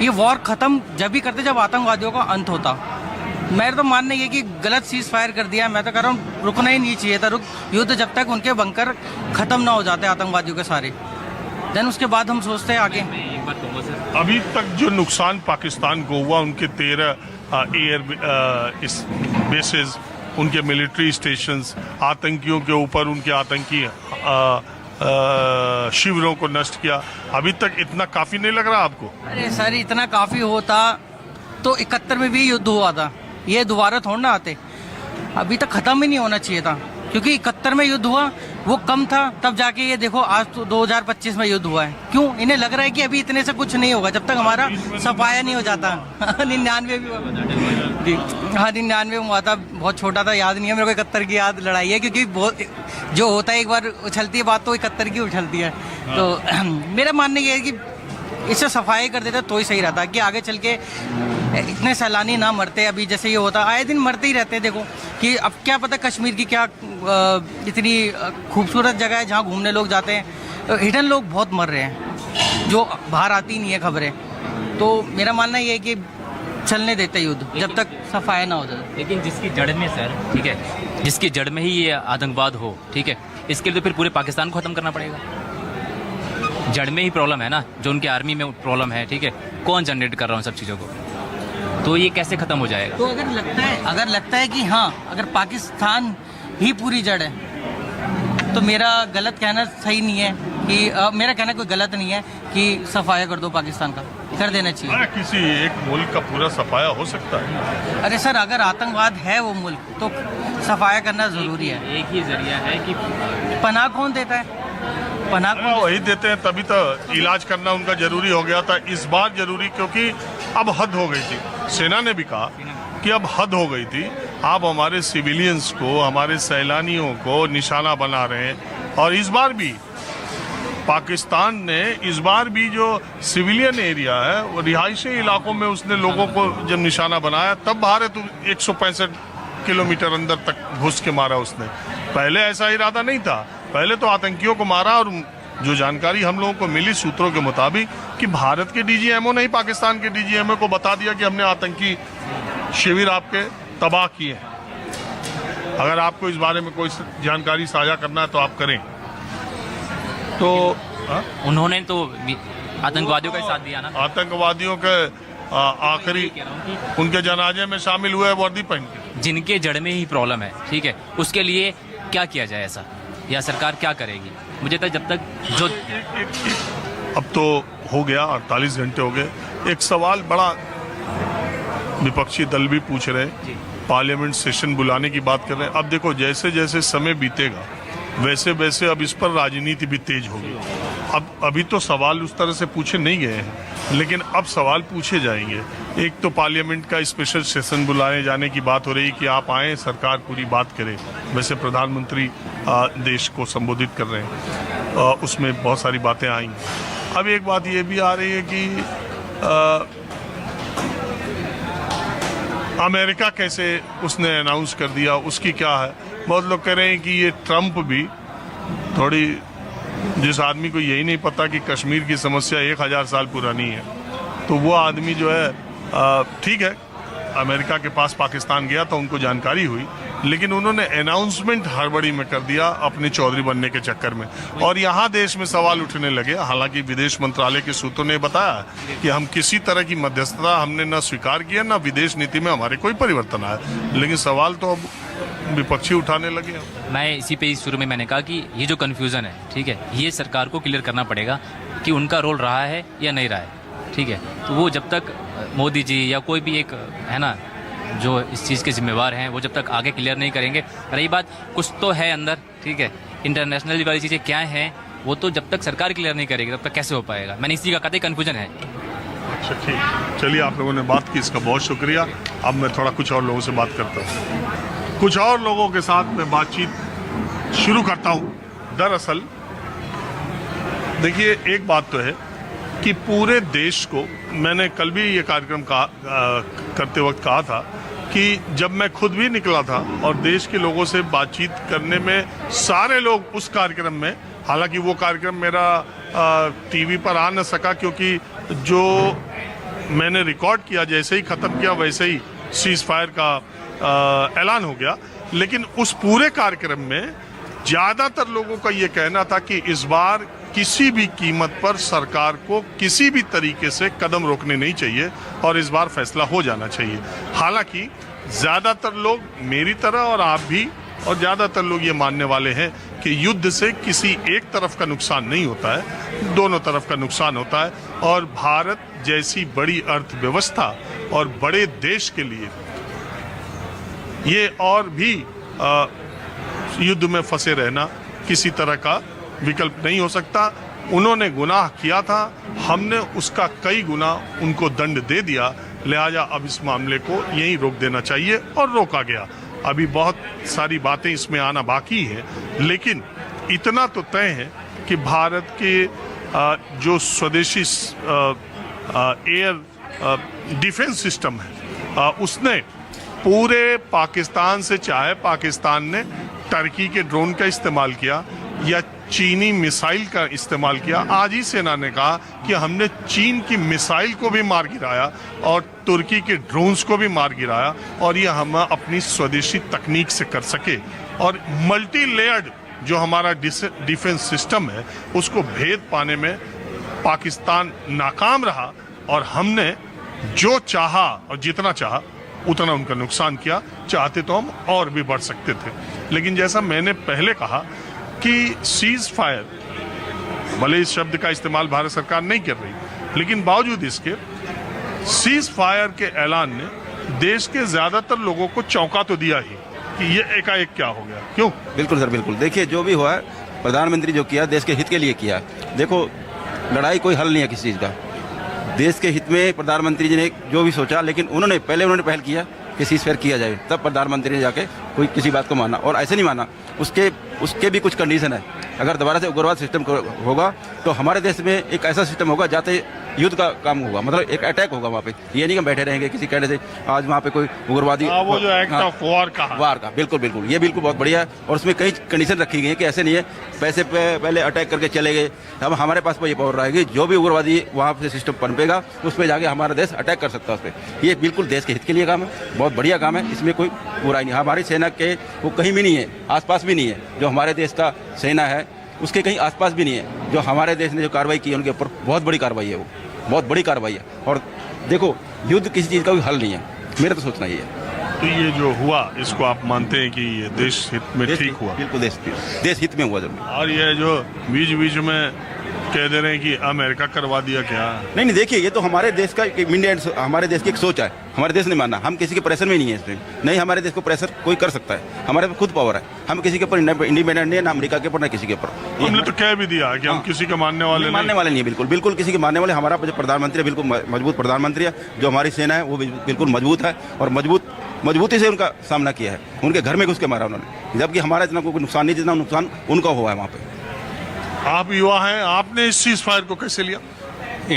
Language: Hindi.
ये वॉर ख़त्म जब भी करते जब आतंकवादियों का अंत होता। मेरा तो मानना ये कि गलत सीज फायर कर दिया। मैं तो कह रहा हूँ रुकना ही नहीं चाहिए था। युद्ध जब तक उनके बंकर ख़त्म ना हो जाते आतंकवादियों के सारे, देन उसके बाद हम सोचते हैं आगे। अभी तक जो नुकसान पाकिस्तान को हुआ, उनके 13 एयर इस बेसेस, उनके मिलिट्री स्टेशंस, आतंकियों के ऊपर उनके आतंकी शिविरों को नष्ट किया, अभी तक इतना काफी नहीं लग रहा आपको? अरे सर, इतना काफी होता तो 71 में भी युद्ध हुआ था, ये दोबारा थोड़ा ना आते। अभी तक खत्म ही नहीं होना चाहिए था, क्योंकि 71 में युद्ध हुआ वो कम था, तब जाके ये देखो आज तो 2025 में युद्ध हुआ है। क्यों? इन्हें लग रहा है कि अभी इतने से कुछ नहीं होगा जब तक हमारा सफाया नहीं हो जाता। 99 भी हुआ जी, हाँ 99 में हुआ था, बहुत छोटा था, याद नहीं है मेरे को। 71 की याद लड़ाई है, क्योंकि बहुत जो होता है एक बार उछलती है बात तो 71 की उछलती है। तो मेरा मानना ये है कि इससे सफाई कर देते तो ही सही रहता, कि आगे चल के इतने सैलानी ना मरते। अभी जैसे ये होता आए दिन मरते ही रहते हैं। देखो कि अब क्या पता कश्मीर की क्या इतनी खूबसूरत जगह है जहाँ घूमने लोग जाते हैं, हिडन लोग बहुत मर रहे हैं जो बाहर आती नहीं है खबरें। तो मेरा मानना ये है कि चलने देते युद्ध जब तक सफाया ना हो जाए। लेकिन जिसकी जड़ में सर, ठीक है, जिसकी जड़ में ही ये आतंकवाद हो, ठीक है, इसके लिए तो फिर पूरे पाकिस्तान को ख़त्म करना पड़ेगा। जड़ में ही प्रॉब्लम है ना, जो उनके आर्मी में प्रॉब्लम है, ठीक है, कौन जनरेट कर रहा है सब चीज़ों को, तो ये कैसे ख़त्म हो जाएगा? तो अगर लगता है कि हाँ अगर पाकिस्तान ही पूरी जड़ है, तो मेरा गलत कहना सही नहीं है कि मेरा कहना कोई गलत नहीं है कि सफाया कर दो पाकिस्तान का, कर देना चाहिए। किसी एक मुल्क का पूरा सफाया हो सकता है? अरे सर, अगर आतंकवाद है वो मुल्क तो सफाया करना ज़रूरी है। एक ही जरिया है कि पनाह कौन देता है? पनाह वही देते हैं, तभी तो इलाज करना उनका जरूरी हो गया था। इस बार जरूरी क्योंकि अब हद हो गई थी। सेना ने भी कहा कि अब हद हो गई थी, आप हमारे सिविलियंस को, हमारे सैलानियों को निशाना बना रहे हैं। और इस बार भी पाकिस्तान ने जो सिविलियन एरिया है, वो रिहायशी इलाकों में उसने लोगों को जब निशाना बनाया, तब भारत 165 किलोमीटर अंदर तक घुस के मारा उसने। पहले ऐसा इरादा नहीं था, पहले तो आतंकियों को मारा। और जो जानकारी हम लोगों को मिली सूत्रों के मुताबिक कि भारत के डीजीएमओ ने ही पाकिस्तान के डीजीएमओ को बता दिया कि हमने आतंकी शिविर आपके तबाह किए हैं। अगर आपको इस बारे में कोई जानकारी साझा करना है तो आप करें। तो उन्होंने तो आतंकवादियों का साथ दिया ना, आतंकवादियों के आखिरी उनके जनाजे में शामिल हुए वर्दी पहन के, जिनके जड़ में ही प्रॉब्लम है, ठीक है, उसके लिए क्या किया जाए ऐसा, या सरकार क्या करेगी? मुझे तो जब तक जो अब तो हो गया 48 घंटे हो गए। एक सवाल बड़ा विपक्षी दल भी पूछ रहे हैं, पार्लियामेंट सेशन बुलाने की बात कर रहे हैं। अब देखो जैसे जैसे समय बीतेगा वैसे वैसे अब इस पर राजनीति भी तेज होगी। अब अभी तो सवाल उस तरह से पूछे नहीं गए हैं, लेकिन अब सवाल पूछे जाएंगे। एक तो पार्लियामेंट का स्पेशल सेशन बुलाने जाने की बात हो रही कि आप आएँ, सरकार पूरी बात करे। वैसे प्रधानमंत्री देश को संबोधित कर रहे हैं, उसमें बहुत सारी बातें आएंगी। अब एक बात ये भी आ रही है कि अमेरिका कैसे उसने अनाउंस कर दिया, उसकी क्या है। बहुत लोग कह रहे हैं कि ये ट्रंप भी थोड़ी, जिस आदमी को यही नहीं पता कि कश्मीर की समस्या 1000 साल पुरानी है, तो वो आदमी जो है ठीक है, अमेरिका के पास पाकिस्तान गया तो उनको जानकारी हुई, लेकिन उन्होंने अनाउंसमेंट हड़बड़ी में कर दिया अपने चौधरी बनने के चक्कर में, और यहाँ देश में सवाल उठने लगे। हालांकि विदेश मंत्रालय के सूत्रों ने बताया कि हम किसी तरह की मध्यस्थता हमने न स्वीकार किया, न विदेश नीति में हमारे कोई परिवर्तन आया, लेकिन सवाल तो अब विपक्षी उठाने लगे। मैं इसी पे शुरू में मैंने कहा कि ये जो कन्फ्यूज़न है, ठीक है, ये सरकार को क्लियर करना पड़ेगा कि उनका रोल रहा है या नहीं रहा है, ठीक है। तो वो जब तक मोदी जी या कोई भी एक है ना जो इस चीज़ के जिम्मेवार हैं, वो जब तक आगे क्लियर नहीं करेंगे, रही बात कुछ तो है अंदर, ठीक है, इंटरनेशनल वाली चीज़ें क्या हैं, वो तो जब तक सरकार क्लियर नहीं करेगी तब तक कैसे हो पाएगा। मैंने इसी का कतई कन्फ्यूजन है। अच्छा ठीक, चलिए आप लोगों ने बात की, इसका बहुत शुक्रिया। अब मैं थोड़ा कुछ और लोगों से बात करता हूँ, कुछ और लोगों के साथ मैं बातचीत शुरू करता हूँ। दरअसल देखिए, एक बात तो है कि पूरे देश को, मैंने कल भी ये कार्यक्रम करते वक्त कहा था कि जब मैं खुद भी निकला था और देश के लोगों से बातचीत करने में सारे लोग उस कार्यक्रम में, हालांकि वो कार्यक्रम मेरा टीवी पर आ न सका क्योंकि जो मैंने रिकॉर्ड किया, जैसे ही ख़त्म किया वैसे ही सीज फायर का ऐलान हो गया। लेकिन उस पूरे कार्यक्रम में ज़्यादातर लोगों का ये कहना था कि इस बार किसी भी कीमत पर सरकार को किसी भी तरीके से कदम रोकने नहीं चाहिए और इस बार फैसला हो जाना चाहिए। हालांकि ज़्यादातर लोग मेरी तरह और आप भी और ज़्यादातर लोग ये मानने वाले हैं कि युद्ध से किसी एक तरफ का नुकसान नहीं होता है, दोनों तरफ का नुकसान होता है। और भारत जैसी बड़ी अर्थव्यवस्था और बड़े देश के लिए ये और भी युद्ध में फंसे रहना किसी तरह का विकल्प नहीं हो सकता। उन्होंने गुनाह किया था, हमने उसका कई गुना उनको दंड दे दिया, लिहाजा अब इस मामले को यहीं रोक देना चाहिए और रोका गया। अभी बहुत सारी बातें इसमें आना बाकी है, लेकिन इतना तो तय है कि भारत के जो स्वदेशी एयर डिफेंस सिस्टम है उसने पूरे पाकिस्तान से, चाहे पाकिस्तान ने टर्की के ड्रोन का इस्तेमाल किया या चीनी मिसाइल का इस्तेमाल किया, आज ही सेना ने कहा कि हमने चीन की मिसाइल को भी मार गिराया और तुर्की के ड्रोन्स को भी मार गिराया और ये हम अपनी स्वदेशी तकनीक से कर सके। और मल्टी लेयर्ड जो हमारा डिफेंस सिस्टम है उसको भेद पाने में पाकिस्तान नाकाम रहा और हमने जो चाहा और जितना चाहा उतना उनका नुकसान किया। चाहते तो हम और भी बढ़ सकते थे, लेकिन जैसा मैंने पहले कहा कि सीज फायर, भले इस शब्द का इस्तेमाल भारत सरकार नहीं कर रही, लेकिन बावजूद इसके सीज फायर के ऐलान ने देश के ज्यादातर लोगों को चौंका तो दिया ही कि ये एकाएक क्या हो गया। क्यों? बिल्कुल सर, बिल्कुल। देखिए, जो भी हुआ है, प्रधानमंत्री जो किया देश के हित के लिए किया। देखो, लड़ाई कोई हल नहीं है किसी चीज़ का। देश के हित में प्रधानमंत्री जी ने जो भी सोचा, लेकिन उन्होंने पहल किया कि सीज फायर किया जाए, तब प्रधानमंत्री ने जाके कोई किसी बात को माना। और ऐसे नहीं माना, उसके भी कुछ कंडीशन है। अगर दोबारा से उग्रवाद सिस्टम होगा तो हमारे देश में एक ऐसा सिस्टम होगा जाते युद्ध का काम होगा, मतलब एक अटैक होगा वहाँ पे। ये नहीं कि बैठे रहेंगे किसी कहने से आज वहाँ पे कोई उग्रवादी वो जो एक्ट ऑफ वार का बिल्कुल बिल्कुल, ये बिल्कुल बहुत बढ़िया है। और उसमें कई कंडीशन रखी गई है कि ऐसे नहीं है पैसे पे पहले अटैक करके चले गए, अब हमारे पास ये पावर रहेगी, जो भी उग्रवादी वहाँ पे सिस्टम पनपेगा उस पर जाके हमारा देश अटैक कर सकता है उस पर। ये बिल्कुल देश के हित के लिए काम है, बहुत बढ़िया काम है, इसमें कोई बुराई नहीं। हमारी सेना के वो कहीं भी नहीं है, आसपास भी नहीं है। जो हमारे देश का सेना है उसके कहीं आसपास भी नहीं है। जो हमारे देश ने जो कार्रवाई की है उनके ऊपर बहुत बड़ी कार्रवाई है, वो बहुत बड़ी कार्रवाई है। और देखो, युद्ध किसी चीज़ का कोई हल नहीं है, मेरा तो सोचना ये है। तो ये जो हुआ इसको आप मानते हैं कि ये देश हित में ठीक हुआ? बिल्कुल देश हित में हुआ जरूर। और ये जो बीच बीच में कह दे रहे हैं कि अमेरिका करवा दिया क्या? नहीं, देखिए, ये तो हमारे देश का हमारे देश की एक सोच है। हमारे देश ने माना, हम किसी के प्रेशर में नहीं है इसमें। नहीं, हमारे देश को प्रेशर कोई कर सकता है, हमारे पास खुद पावर है। हम किसी के ऊपर इंडिपेंडेंट नहीं है, ना अमेरिका के ऊपर ना किसी के ऊपर। हमने तो कह भी दिया कि हम किसी के मानने वाले नहीं है। बिल्कुल किसी के मानने वाले। हमारा जो प्रधानमंत्री है बिल्कुल मजबूत प्रधानमंत्री है। जो हमारी सेना है वो बिल्कुल मजबूत है और मजबूती से उनका सामना किया है। उनके घर में घुस के मारा उन्होंने, जबकि हमारा इतना कोई नुकसान नहीं, जितना नुकसान उनका हुआ है वहाँ पे। आप युवा हैं, आपने इस सीज फायर को कैसे लिया?